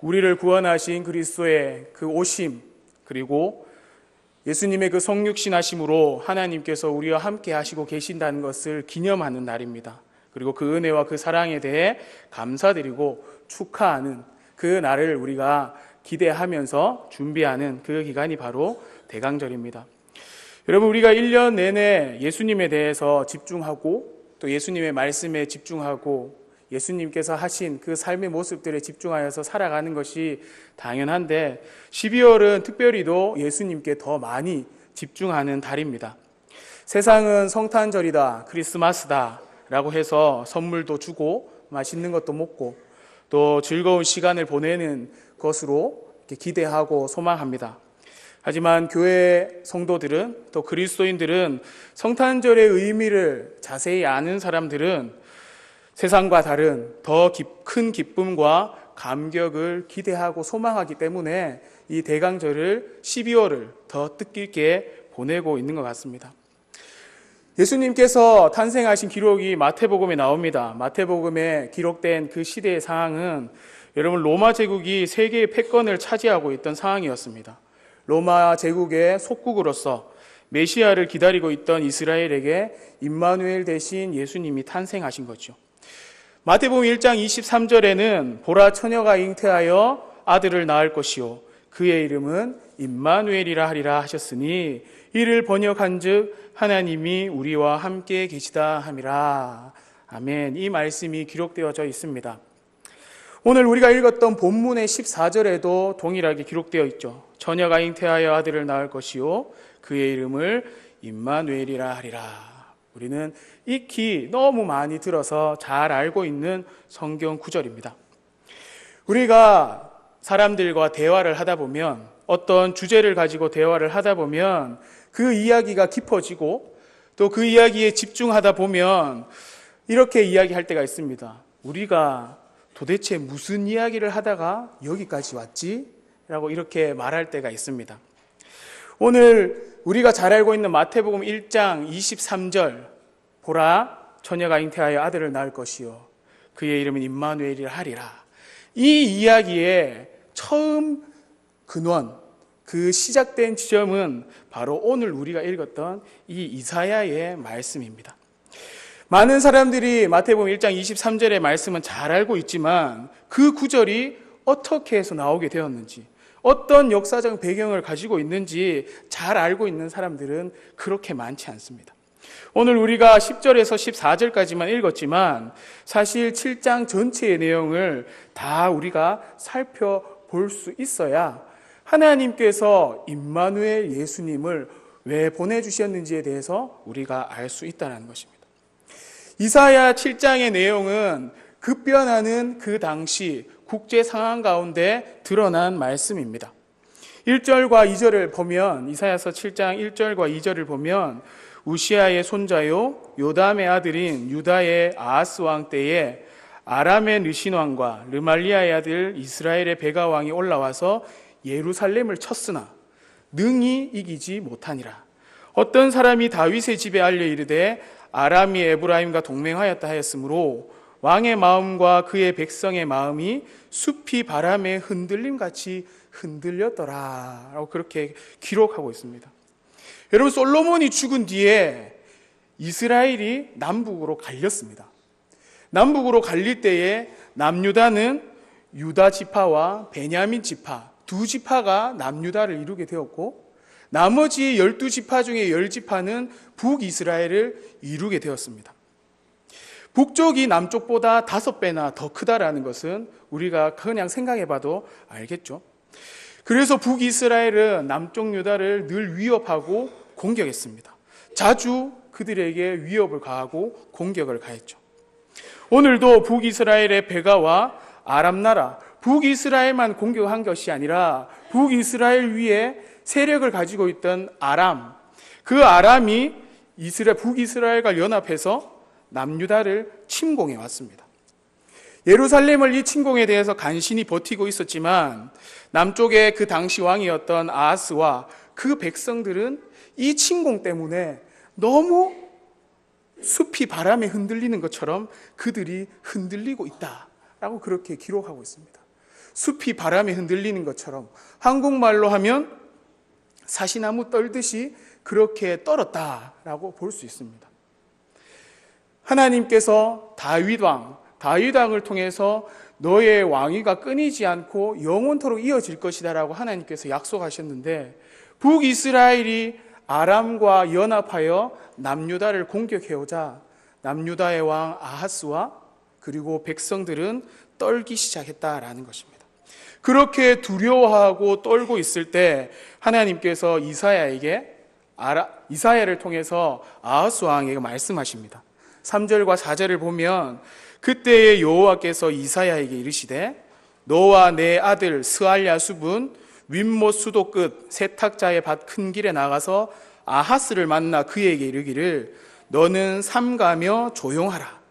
우리를 구원하신 그리스도의 그 오심, 그리고 예수님의 그 성육신하심으로 하나님께서 우리와 함께 하시고 계신다는 것을 기념하는 날입니다. 그리고 그 은혜와 그 사랑에 대해 감사드리고 축하하는 그 날을 우리가 기대하면서 준비하는 그 기간이 바로 대강절입니다. 여러분, 우리가 1년 내내 예수님에 대해서 집중하고 또 예수님의 말씀에 집중하고 예수님께서 하신 그 삶의 모습들에 집중하여서 살아가는 것이 당연한데 12월은 특별히도 예수님께 더 많이 집중하는 달입니다. 세상은 성탄절이다, 크리스마스다 라고 해서 선물도 주고 맛있는 것도 먹고 또 즐거운 시간을 보내는 것으로 기대하고 소망합니다. 하지만 교회 성도들은 또 그리스도인들은 성탄절의 의미를 자세히 아는 사람들은 세상과 다른 더 큰 기쁨과 감격을 기대하고 소망하기 때문에 이 대강절을 12월을 더 뜻깊게 보내고 있는 것 같습니다. 예수님께서 탄생하신 기록이 마태복음에 나옵니다. 마태복음에 기록된 그 시대의 상황은 여러분 로마 제국이 세계의 패권을 차지하고 있던 상황이었습니다. 로마 제국의 속국으로서 메시아를 기다리고 있던 이스라엘에게 임마누엘 대신 예수님이 탄생하신 거죠. 마태복음 1장 23절에는 보라 처녀가 잉태하여 아들을 낳을 것이요 그의 이름은 임마누엘이라 하리라 하셨으니 이를 번역한즉 하나님이 우리와 함께 계시다 함이라. 아멘. 이 말씀이 기록되어져 있습니다. 오늘 우리가 읽었던 본문의 14절에도 동일하게 기록되어 있죠. 처녀가 잉태하여 아들을 낳을 것이요 그의 이름을 임마누엘이라 하리라. 우리는 익히 너무 많이 들어서 잘 알고 있는 성경 구절입니다. 우리가 사람들과 대화를 하다 보면 어떤 주제를 가지고 대화를 하다 보면 그 이야기가 깊어지고 또 그 이야기에 집중하다 보면 이렇게 이야기할 때가 있습니다. 우리가 도대체 무슨 이야기를 하다가 여기까지 왔지? 라고 이렇게 말할 때가 있습니다. 오늘 우리가 잘 알고 있는 마태복음 1장 23절 보라 처녀가 잉태하여 아들을 낳을 것이요 그의 이름은 임마누엘이라 하리라. 이 이야기의 처음 근원, 그 시작된 지점은 바로 오늘 우리가 읽었던 이 이사야의 말씀입니다. 많은 사람들이 마태복음 1장 23절의 말씀은 잘 알고 있지만 그 구절이 어떻게 해서 나오게 되었는지, 어떤 역사적 배경을 가지고 있는지 잘 알고 있는 사람들은 그렇게 많지 않습니다. 오늘 우리가 10절에서 14절까지만 읽었지만 사실 7장 전체의 내용을 다 우리가 살펴볼 수 있어야 하나님께서 임마누엘 예수님을 왜 보내주셨는지에 대해서 우리가 알 수 있다는 것입니다. 이사야 7장의 내용은 급변하는 그 당시 국제 상황 가운데 드러난 말씀입니다. 1절과 2절을 보면 이사야서 7장 1절과 2절을 보면 우시아의 손자요 요담의 아들인 유다의 아하스 왕 때에 아람의 느신 왕과 르말리아의 아들 이스라엘의 베가 왕이 올라와서 예루살렘을 쳤으나 능히 이기지 못하니라. 어떤 사람이 다윗의 집에 알려 이르되 아람이 에브라임과 동맹하였다 하였으므로 왕의 마음과 그의 백성의 마음이 숲이 바람에 흔들림같이 흔들렸더라 라고 그렇게 기록하고 있습니다. 여러분, 솔로몬이 죽은 뒤에 이스라엘이 남북으로 갈렸습니다. 남북으로 갈릴 때에 남유다는 유다 지파와 베냐민 지파 두 지파가 남유다를 이루게 되었고 나머지 12지파 중에 10지파는 북이스라엘을 이루게 되었습니다. 북쪽이 남쪽보다 5배나 더 크다라는 것은 우리가 그냥 생각해봐도 알겠죠. 그래서 북이스라엘은 남쪽 유다를 늘 위협하고 공격했습니다. 자주 그들에게 위협을 가하고 공격을 가했죠. 오늘도 북이스라엘의 베가와 아람 나라, 북이스라엘만 공격한 것이 아니라 북이스라엘 위에 세력을 가지고 있던 아람, 그 아람이 북이스라엘과 연합해서 남유다를 침공해 왔습니다. 예루살렘을 이 침공에 대해서 간신히 버티고 있었지만 남쪽의 그 당시 왕이었던 아하스와 그 백성들은 이 침공 때문에 너무 숲이 바람에 흔들리는 것처럼 그들이 흔들리고 있다라고 그렇게 기록하고 있습니다. 숲이 바람에 흔들리는 것처럼 한국말로 하면 사시나무 떨듯이 그렇게 떨었다라고 볼 수 있습니다. 하나님께서 다윗왕을 통해서 너의 왕위가 끊이지 않고 영원토록 이어질 것이다라고 하나님께서 약속하셨는데, 북이스라엘이 아람과 연합하여 남유다를 공격해오자 남유다의 왕 아하스와 그리고 백성들은 떨기 시작했다라는 것입니다. 그렇게 두려워하고 떨고 있을 때 하나님께서 이사야를 통해서 아하스 왕에게 말씀하십니다. 3절과 4절을 보면, 그때의 여호와께서 이사야에게 이르시되 너와 내 아들 스알야숲은 윗못 수도 끝 세탁자의 밭 큰 길에 나가서 아하스를 만나 그에게 이르기를 너는 삼가며 조용하라.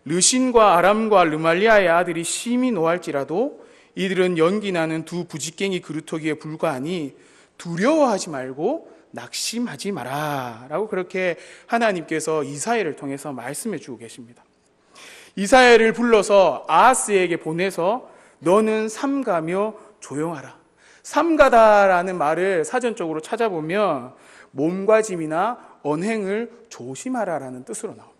르신과 아람과 르말리아의 아들이 심히 노할지라도 이들은 연기나는 두 부지깽이 그루터기에 불과하니 두려워하지 말고 낙심하지 마라 라고 그렇게 하나님께서 이사야를 통해서 말씀해 주고 계십니다. 이사야를 불러서 아하스에게 보내서 너는 삼가며 조용하라. 삼가다라는 말을 사전적으로 찾아보면 몸가짐이나 언행을 조심하라라는 뜻으로 나옵니다.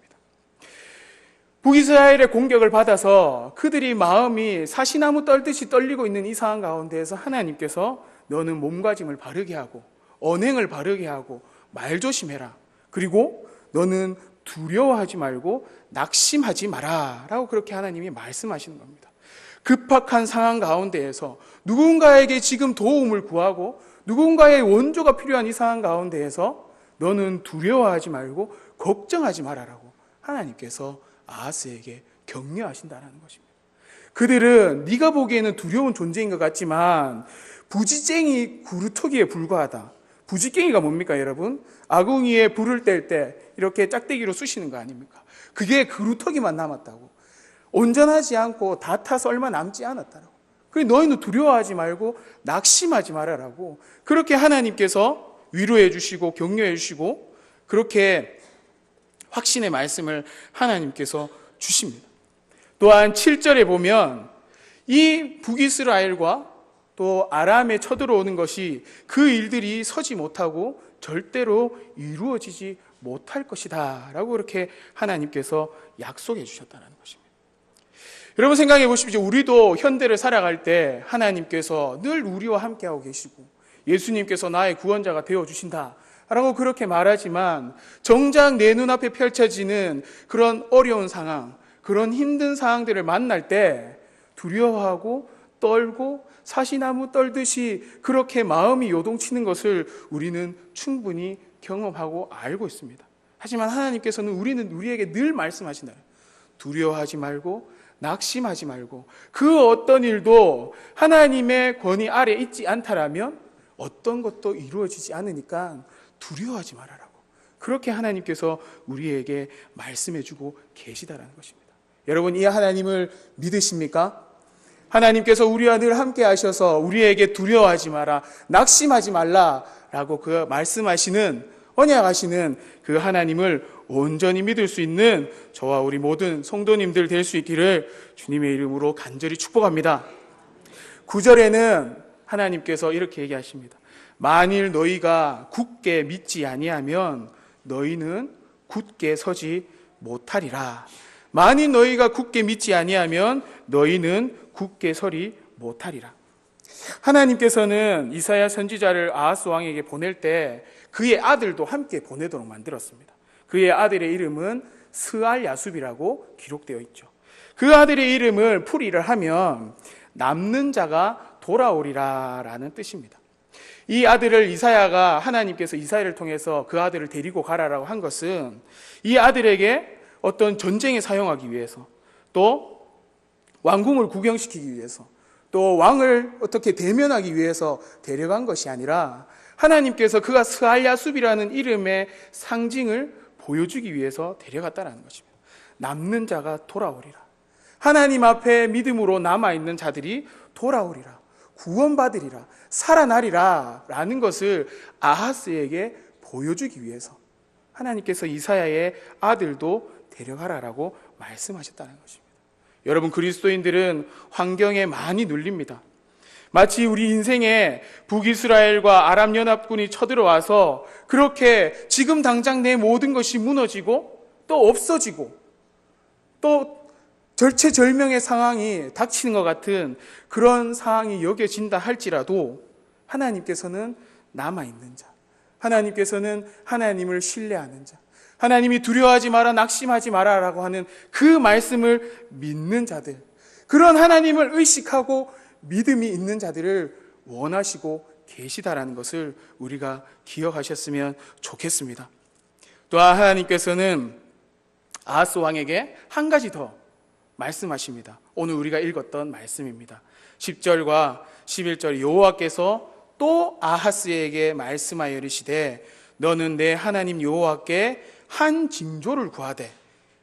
북이스라엘의 공격을 받아서 그들이 마음이 사시나무 떨듯이 떨리고 있는 이 상황 가운데에서 하나님께서 너는 몸가짐을 바르게 하고 언행을 바르게 하고 말 조심해라. 그리고 너는 두려워하지 말고 낙심하지 마라 라고 그렇게 하나님이 말씀하시는 겁니다. 급박한 상황 가운데에서 누군가에게 지금 도움을 구하고 누군가의 원조가 필요한 이 상황 가운데에서 너는 두려워하지 말고 걱정하지 마라라고 하나님께서 아하스에게 격려하신다는 것입니다. 그들은 네가 보기에는 두려운 존재인 것 같지만 부지깽이 구루터기에 불과하다. 부지깽이가 뭡니까 여러분? 아궁이에 불을 뗄 때 이렇게 짝대기로 쑤시는 거 아닙니까? 그게 구루터기만 남았다고. 온전하지 않고 다 타서 얼마 남지 않았다라고. 그래 너희는 두려워하지 말고 낙심하지 말아라고 그렇게 하나님께서 위로해 주시고 격려해 주시고 그렇게 확신의 말씀을 하나님께서 주십니다. 또한 7절에 보면 이 북이스라엘과 또 아람에 쳐들어오는 것이 그 일들이 서지 못하고 절대로 이루어지지 못할 것이다 라고 그렇게 하나님께서 약속해 주셨다는 것입니다. 여러분 생각해 보십시오. 우리도 현대를 살아갈 때 하나님께서 늘 우리와 함께하고 계시고 예수님께서 나의 구원자가 되어주신다 라고 그렇게 말하지만 정작 내 눈앞에 펼쳐지는 그런 어려운 상황, 그런 힘든 상황들을 만날 때 두려워하고 떨고 사시나무 떨듯이 그렇게 마음이 요동치는 것을 우리는 충분히 경험하고 알고 있습니다. 하지만 하나님께서는 우리에게 늘 말씀하신다. 두려워하지 말고 낙심하지 말고 그 어떤 일도 하나님의 권위 아래 있지 않다라면 어떤 것도 이루어지지 않으니까 두려워하지 말아라고 그렇게 하나님께서 우리에게 말씀해주고 계시다라는 것입니다. 여러분 이 하나님을 믿으십니까? 하나님께서 우리와 늘 함께 하셔서 우리에게 두려워하지 마라 낙심하지 말라라고 그 말씀하시는 언약하시는 그 하나님을 온전히 믿을 수 있는 저와 우리 모든 성도님들 될 수 있기를 주님의 이름으로 간절히 축복합니다. 9절에는 하나님께서 이렇게 얘기하십니다. 만일 너희가 굳게 믿지 아니하면 너희는 굳게 서지 못하리라. 만일 너희가 굳게 믿지 아니하면 너희는 굳게 서리 못하리라. 하나님께서는 이사야 선지자를 아하스 왕에게 보낼 때 그의 아들도 함께 보내도록 만들었습니다. 그의 아들의 이름은 스알야숲이라고 기록되어 있죠. 그 아들의 이름을 풀이를 하면 남는 자가 돌아오리라 라는 뜻입니다. 이 아들을 이사야가 하나님께서 이사야를 통해서 그 아들을 데리고 가라라고 한 것은 이 아들에게 어떤 전쟁에 사용하기 위해서 또 왕궁을 구경시키기 위해서 또 왕을 어떻게 대면하기 위해서 데려간 것이 아니라 하나님께서 그가 스알야숲이라는 이름의 상징을 보여주기 위해서 데려갔다는 것입니다. 남는 자가 돌아오리라. 하나님 앞에 믿음으로 남아있는 자들이 돌아오리라. 구원받으리라. 살아나리라 라는 것을 아하스에게 보여주기 위해서 하나님께서 이사야의 아들도 데려가라라고 말씀하셨다는 것입니다. 여러분 그리스도인들은 환경에 많이 눌립니다. 마치 우리 인생에 북이스라엘과 아람 연합군이 쳐들어와서 그렇게 지금 당장 내 모든 것이 무너지고 또 없어지고 또 절체절명의 상황이 닥치는 것 같은 그런 상황이 여겨진다 할지라도 하나님께서는 남아있는 자, 하나님께서는 하나님을 신뢰하는 자, 하나님이 두려워하지 마라, 낙심하지 마라라고 하는 그 말씀을 믿는 자들, 그런 하나님을 의식하고 믿음이 있는 자들을 원하시고 계시다라는 것을 우리가 기억하셨으면 좋겠습니다. 또한 하나님께서는 아하스 왕에게 한 가지 더 말씀하십니다. 오늘 우리가 읽었던 말씀입니다. 10절과 11절 여호와께서 또 아하스에게 말씀하여 이르시되 너는 내 하나님 여호와께 한 징조를 구하되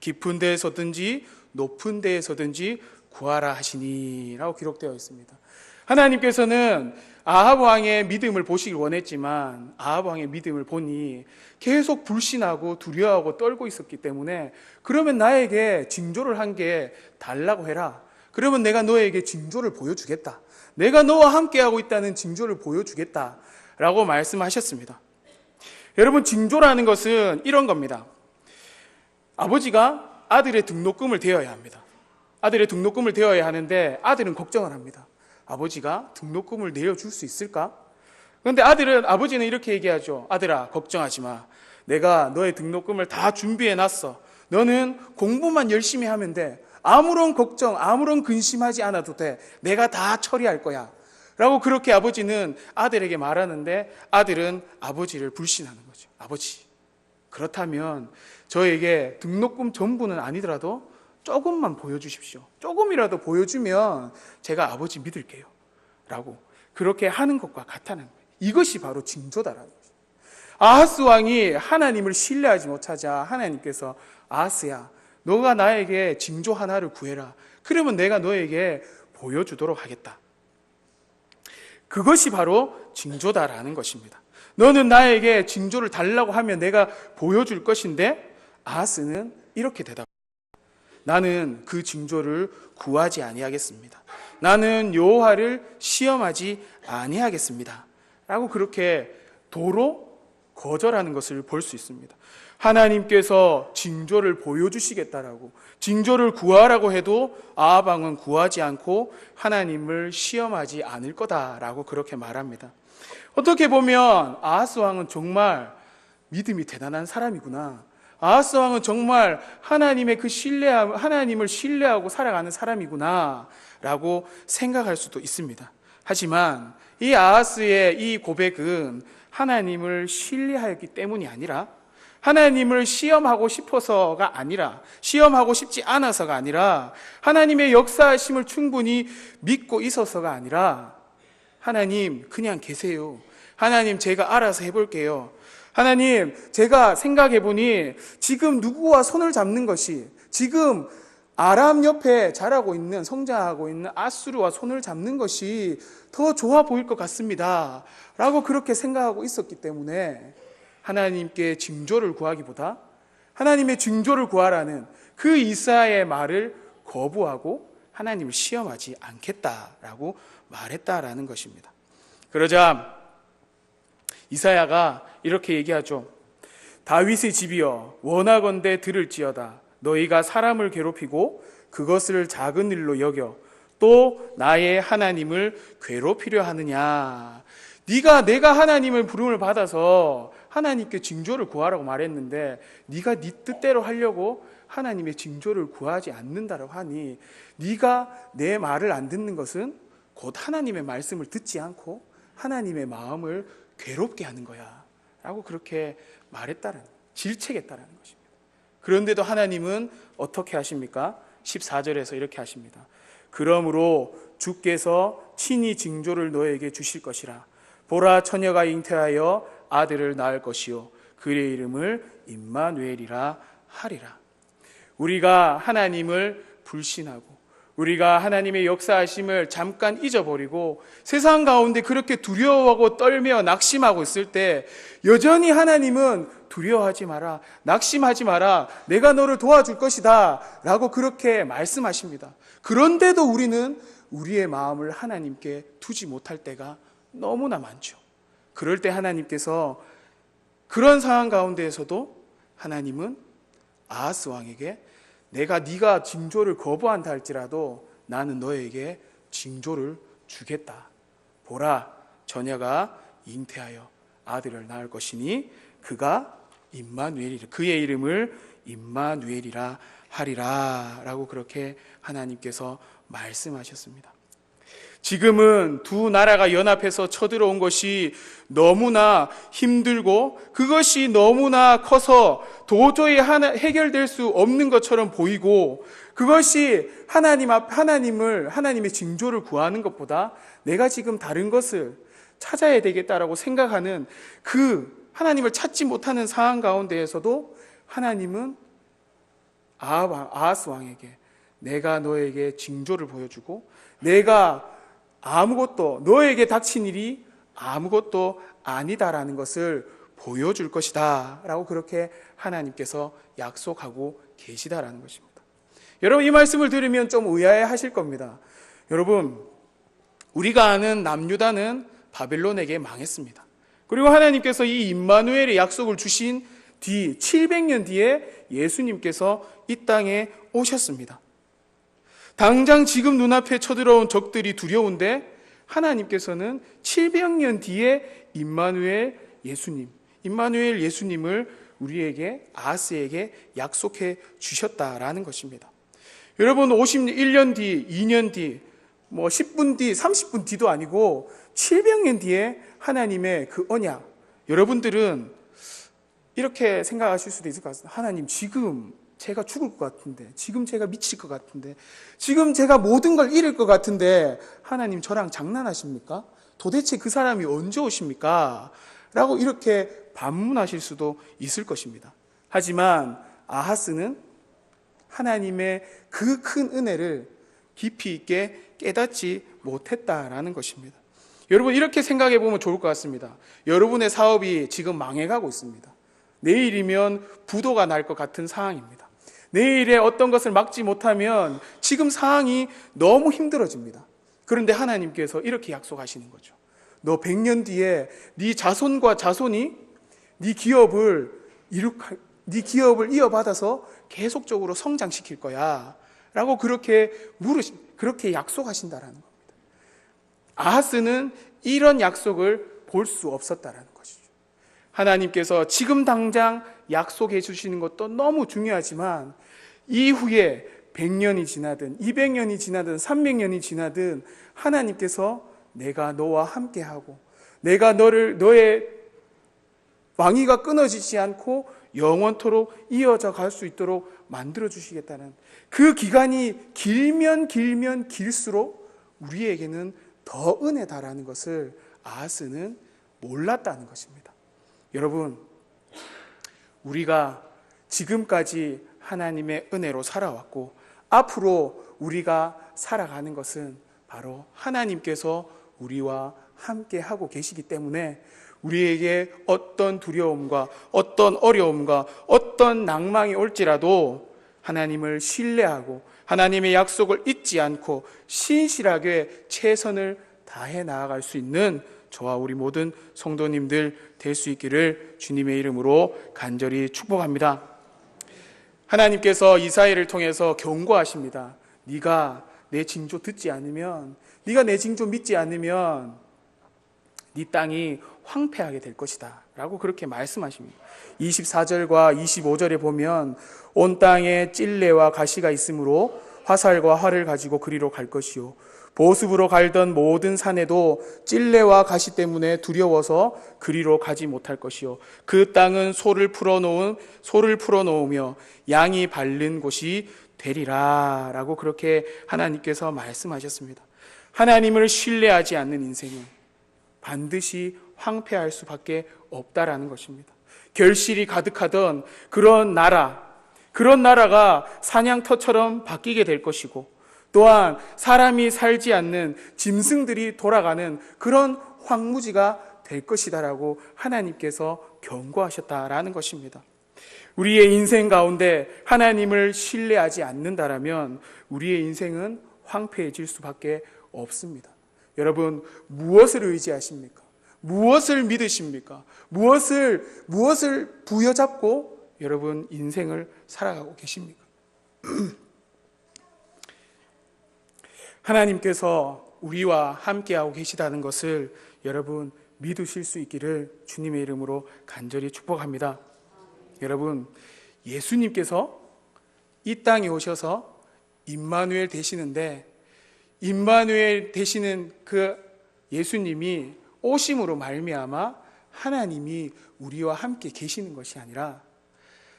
깊은 데에서든지 높은 데에서든지 구하라 하시니 라고 기록되어 있습니다. 하나님께서는 아합 왕의 믿음을 보시길 원했지만 아합 왕의 믿음을 보니 계속 불신하고 두려워하고 떨고 있었기 때문에 그러면 나에게 징조를 한 개 달라고 해라. 그러면 내가 너에게 징조를 보여주겠다. 내가 너와 함께하고 있다는 징조를 보여주겠다 라고 말씀하셨습니다. 여러분, 징조라는 것은 이런 겁니다. 아버지가 아들의 등록금을 대어야 합니다. 아들의 등록금을 대어야 하는데 아들은 걱정을 합니다. 아버지가 등록금을 내어줄 수 있을까? 그런데 아버지는 이렇게 얘기하죠. 아들아, 걱정하지 마. 내가 너의 등록금을 다 준비해놨어. 너는 공부만 열심히 하면 돼. 아무런 걱정, 아무런 근심하지 않아도 돼. 내가 다 처리할 거야 라고 그렇게 아버지는 아들에게 말하는데 아들은 아버지를 불신하는 거죠. 아버지, 그렇다면 저에게 등록금 전부는 아니더라도 조금만 보여주십시오. 조금이라도 보여주면 제가 아버지 믿을게요 라고 그렇게 하는 것과 같다는 거예요. 이것이 바로 징조다라는 거죠. 아하스 왕이 하나님을 신뢰하지 못하자 하나님께서 아하스야, 너가 나에게 징조 하나를 구해라. 그러면 내가 너에게 보여주도록 하겠다. 그것이 바로 징조다라는 것입니다. 너는 나에게 징조를 달라고 하면 내가 보여줄 것인데 아하스는 이렇게 대답합니다. 나는 그 징조를 구하지 아니하겠습니다. 나는 여호와를 시험하지 아니하겠습니다 라고 그렇게 도로 거절하는 것을 볼 수 있습니다. 하나님께서 징조를 보여주시겠다라고 징조를 구하라고 해도 아합 왕은 구하지 않고 하나님을 시험하지 않을 거다라고 그렇게 말합니다. 어떻게 보면 아하스 왕은 정말 믿음이 대단한 사람이구나. 아하스 왕은 정말 하나님을 신뢰하고 살아가는 사람이구나 라고 생각할 수도 있습니다. 하지만 이 아하스의 이 고백은 하나님을 신뢰하였기 때문이 아니라 하나님을 시험하고 싶어서가 아니라 시험하고 싶지 않아서가 아니라 하나님의 역사하심을 충분히 믿고 있어서가 아니라 하나님 그냥 계세요. 하나님 제가 알아서 해볼게요. 하나님 제가 생각해보니 지금 누구와 손을 잡는 것이 지금 아람 옆에 자라고 있는 성장하고 있는 아수르와 손을 잡는 것이 더 좋아 보일 것 같습니다 라고 그렇게 생각하고 있었기 때문에 하나님께 징조를 구하기보다 하나님의 징조를 구하라는 그 이사야의 말을 거부하고 하나님을 시험하지 않겠다라고 말했다라는 것입니다. 그러자 이사야가 이렇게 얘기하죠. 다윗의 집이여 원하건대 들을지어다. 너희가 사람을 괴롭히고 그것을 작은 일로 여겨 또 나의 하나님을 괴롭히려 하느냐. 내가 하나님을 부름을 받아서 하나님께 징조를 구하라고 말했는데 네가 네 뜻대로 하려고 하나님의 징조를 구하지 않는다라고 하니 네가 내 말을 안 듣는 것은 곧 하나님의 말씀을 듣지 않고 하나님의 마음을 괴롭게 하는 거야 라고 그렇게 말했다는, 질책했다는 것입니다. 그런데도 하나님은 어떻게 하십니까? 14절에서 이렇게 하십니다. 그러므로 주께서 친히 징조를 너에게 주실 것이라. 보라, 처녀가 잉태하여 아들을 낳을 것이요 그의 이름을 임마누엘이라 하리라. 우리가 하나님을 불신하고 우리가 하나님의 역사하심을 잠깐 잊어버리고 세상 가운데 그렇게 두려워하고 떨며 낙심하고 있을 때 여전히 하나님은 두려워하지 마라, 낙심하지 마라, 내가 너를 도와줄 것이다 라고 그렇게 말씀하십니다. 그런데도 우리는 우리의 마음을 하나님께 두지 못할 때가 너무나 많죠. 그럴 때 하나님께서 그런 상황 가운데에서도 하나님은 아하스 왕에게 네가 징조를 거부한다 할지라도 나는 너에게 징조를 주겠다. 보라, 처녀가 잉태하여 아들을 낳을 것이니 그가 임마누엘이라, 그의 이름을 임마누엘이라 하리라 라고 그렇게 하나님께서 말씀하셨습니다. 지금은 두 나라가 연합해서 쳐들어온 것이 너무나 힘들고 그것이 너무나 커서 도저히 해결될 수 없는 것처럼 보이고, 그것이 하나님의 징조를 구하는 것보다 내가 지금 다른 것을 찾아야 되겠다라고 생각하는 그 하나님을 찾지 못하는 상황 가운데에서도 하나님은 아하스 왕에게 내가 너에게 징조를 보여주고 내가 너에게 닥친 일이 아무것도 아니다라는 것을 보여줄 것이다 라고 그렇게 하나님께서 약속하고 계시다라는 것입니다. 여러분, 이 말씀을 들으면 좀 의아해 하실 겁니다. 여러분, 우리가 아는 남유다는 바벨론에게 망했습니다. 그리고 하나님께서 이 임마누엘의 약속을 주신 뒤 700년 뒤에 예수님께서 이 땅에 오셨습니다. 당장 지금 눈앞에 쳐들어온 적들이 두려운데 하나님께서는 700년 뒤에 임마누엘 예수님을 우리에게, 아하스에게 약속해 주셨다라는 것입니다. 여러분, 51년 뒤, 2년 뒤, 10분 뒤, 30분 뒤도 아니고 700년 뒤에 하나님의 그 언약, 여러분들은 이렇게 생각하실 수도 있을 것 같습니다. 하나님, 지금 제가 죽을 것 같은데, 지금 제가 미칠 것 같은데, 지금 제가 모든 걸 잃을 것 같은데 하나님 저랑 장난하십니까? 도대체 그 사람이 언제 오십니까? 라고 이렇게 반문하실 수도 있을 것입니다. 하지만 아하스는 하나님의 그 큰 은혜를 깊이 있게 깨닫지 못했다라는 것입니다. 여러분, 이렇게 생각해 보면 좋을 것 같습니다. 여러분의 사업이 지금 망해가고 있습니다. 내일이면 부도가 날 것 같은 상황입니다. 내일에 어떤 것을 막지 못하면 지금 상황이 너무 힘들어집니다. 그런데 하나님께서 이렇게 약속하시는 거죠. 너 100년 뒤에 네 자손과 자손이 네 기업을 이어받아서 계속적으로 성장시킬 거야 라고 그렇게 약속하신다라는 겁니다. 아하스는 이런 약속을 볼 수 없었다라는 것이죠. 하나님께서 지금 당장 약속해 주시는 것도 너무 중요하지만 이후에 100년이 지나든 200년이 지나든 300년이 지나든 하나님께서 내가 너와 함께하고 내가 너의 왕위가 끊어지지 않고 영원토록 이어져 갈 수 있도록 만들어 주시겠다는 그 기간이 길면 길수록 우리에게는 더 은혜다라는 것을 아하스는 몰랐다는 것입니다. 여러분, 우리가 지금까지 하나님의 은혜로 살아왔고 앞으로 우리가 살아가는 것은 바로 하나님께서 우리와 함께 하고 계시기 때문에 우리에게 어떤 두려움과 어떤 어려움과 어떤 낭망이 올지라도 하나님을 신뢰하고 하나님의 약속을 잊지 않고 신실하게 최선을 다해 나아갈 수 있는 저와 우리 모든 성도님들 될 수 있기를 주님의 이름으로 간절히 축복합니다. 하나님께서 이사야를 통해서 경고하십니다. 네가 내 징조 듣지 않으면, 네가 내 징조 믿지 않으면 네 땅이 황폐하게 될 것이다 라고 그렇게 말씀하십니다. 24절과 25절에 보면 온 땅에 찔레와 가시가 있으므로 화살과 활을 가지고 그리로 갈 것이요 보습으로 갈던 모든 산에도 찔레와 가시 때문에 두려워서 그리로 가지 못할 것이요 그 땅은 소를 풀어놓으며 양이 밟는 곳이 되리라 라고 그렇게 하나님께서 말씀하셨습니다. 하나님을 신뢰하지 않는 인생은 반드시 황폐할 수밖에 없다라는 것입니다. 결실이 가득하던 그런 나라가 사냥터처럼 바뀌게 될 것이고 또한 사람이 살지 않는 짐승들이 돌아가는 그런 황무지가 될 것이다라고 하나님께서 경고하셨다라는 것입니다. 우리의 인생 가운데 하나님을 신뢰하지 않는다라면 우리의 인생은 황폐해질 수밖에 없습니다. 여러분, 무엇을 의지하십니까? 무엇을 믿으십니까? 무엇을 부여잡고 여러분 인생을 살아가고 계십니까? 하나님께서 우리와 함께하고 계시다는 것을 여러분 믿으실 수 있기를 주님의 이름으로 간절히 축복합니다. 여러분, 예수님께서 이 땅에 오셔서 임마누엘 되시는데, 임마누엘 되시는 그 예수님이 오심으로 말미암아 하나님이 우리와 함께 계시는 것이 아니라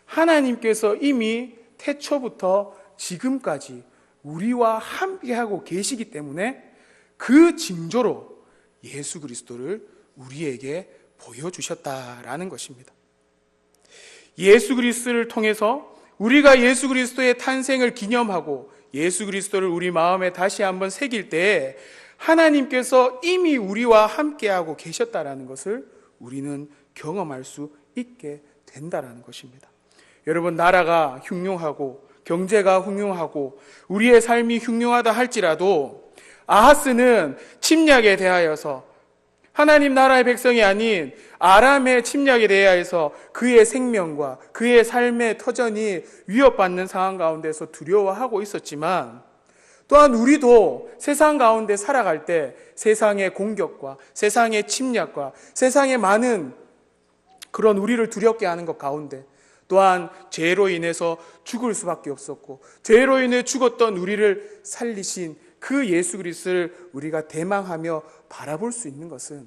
하나님께서 이미 태초부터 지금까지 우리와 함께하고 계시기 때문에 그 징조로 예수 그리스도를 우리에게 보여주셨다라는 것입니다. 예수 그리스도를 통해서 우리가 예수 그리스도의 탄생을 기념하고 예수 그리스도를 우리 마음에 다시 한번 새길 때 하나님께서 이미 우리와 함께하고 계셨다라는 것을 우리는 경험할 수 있게 된다라는 것입니다. 여러분, 나라가 흉흉하고 경제가 흉흉하고 우리의 삶이 흉흉하다 할지라도 아하스는 침략에 대하여서 하나님 나라의 백성이 아닌 아람의 침략에 대하여서 그의 생명과 그의 삶의 터전이 위협받는 상황 가운데서 두려워하고 있었지만, 또한 우리도 세상 가운데 살아갈 때 세상의 공격과 세상의 침략과 세상의 많은 그런 우리를 두렵게 하는 것 가운데 또한 죄로 인해서 죽을 수밖에 없었고 죄로 인해 죽었던 우리를 살리신 그 예수 그리스도를 우리가 대망하며 바라볼 수 있는 것은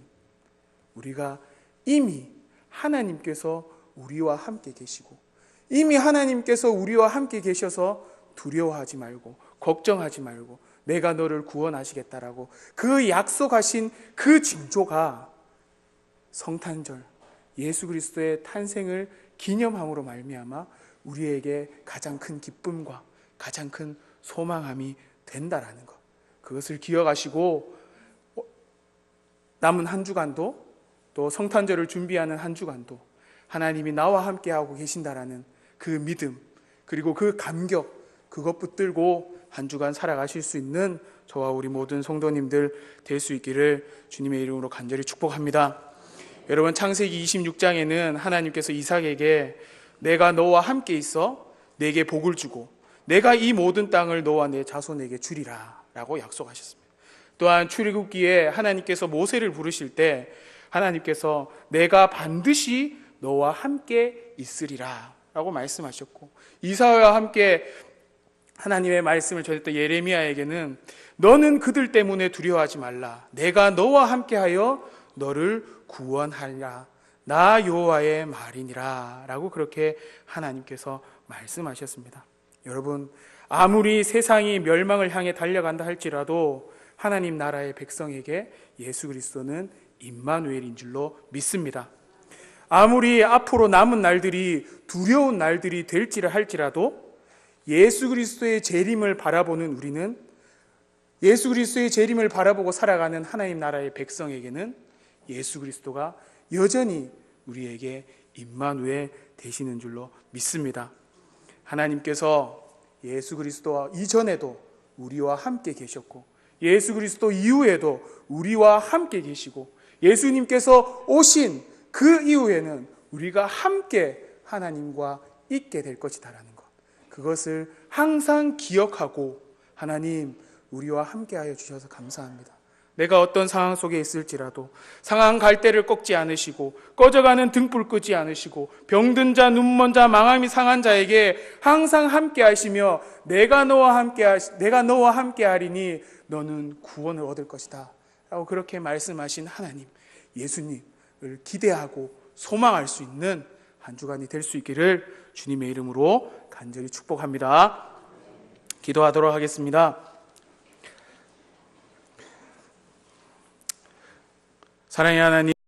우리가 이미 하나님께서 우리와 함께 계시고 이미 하나님께서 우리와 함께 계셔서 두려워하지 말고 걱정하지 말고 내가 너를 구원하시겠다라고 그 약속하신 그 징조가 성탄절 예수 그리스도의 탄생을 기념함으로 말미암아 우리에게 가장 큰 기쁨과 가장 큰 소망함이 된다라는 것, 그것을 기억하시고 남은 한 주간도 또 성탄절을 준비하는 한 주간도 하나님이 나와 함께하고 계신다라는 그 믿음 그리고 그 감격, 그것 붙들고 한 주간 살아가실 수 있는 저와 우리 모든 성도님들 될 수 있기를 주님의 이름으로 간절히 축복합니다. 여러분, 창세기 26장에는 하나님께서 이삭에게 내가 너와 함께 있어 내게 복을 주고 내가 이 모든 땅을 너와 내 자손에게 주리라 라고 약속하셨습니다. 또한 출애굽기에 하나님께서 모세를 부르실 때 하나님께서 내가 반드시 너와 함께 있으리라 라고 말씀하셨고, 이사야와 함께 하나님의 말씀을 전했던 예레미야에게는 너는 그들 때문에 두려워하지 말라, 내가 너와 함께하여 너를 구원하리라, 나 여호와의 말이니라 라고 그렇게 하나님께서 말씀하셨습니다. 여러분, 아무리 세상이 멸망을 향해 달려간다 할지라도 하나님 나라의 백성에게 예수 그리스도는 임마누엘인 줄로 믿습니다. 아무리 앞으로 남은 날들이 두려운 날들이 될지라 할지라도 예수 그리스도의 재림을 바라보는 우리는, 예수 그리스도의 재림을 바라보고 살아가는 하나님 나라의 백성에게는 예수 그리스도가 여전히 우리에게 임마누엘 되시는 줄로 믿습니다. 하나님께서 예수 그리스도와 이전에도 우리와 함께 계셨고 예수 그리스도 이후에도 우리와 함께 계시고 예수님께서 오신 그 이후에는 우리가 함께 하나님과 있게 될 것이다라는 것, 그것을 항상 기억하고 하나님 우리와 함께하여 주셔서 감사합니다. 내가 어떤 상황 속에 있을지라도 상한 갈대를 꺾지 않으시고 꺼져가는 등불 끄지 않으시고 병든 자, 눈먼 자, 망함이 상한 자에게 항상 함께 하시며 내가 너와 함께 하리니 너는 구원을 얻을 것이다 라고 그렇게 말씀하신 하나님, 예수님을 기대하고 소망할 수 있는 한 주간이 될 수 있기를 주님의 이름으로 간절히 축복합니다. 기도하도록 하겠습니다. 사랑의 하나님,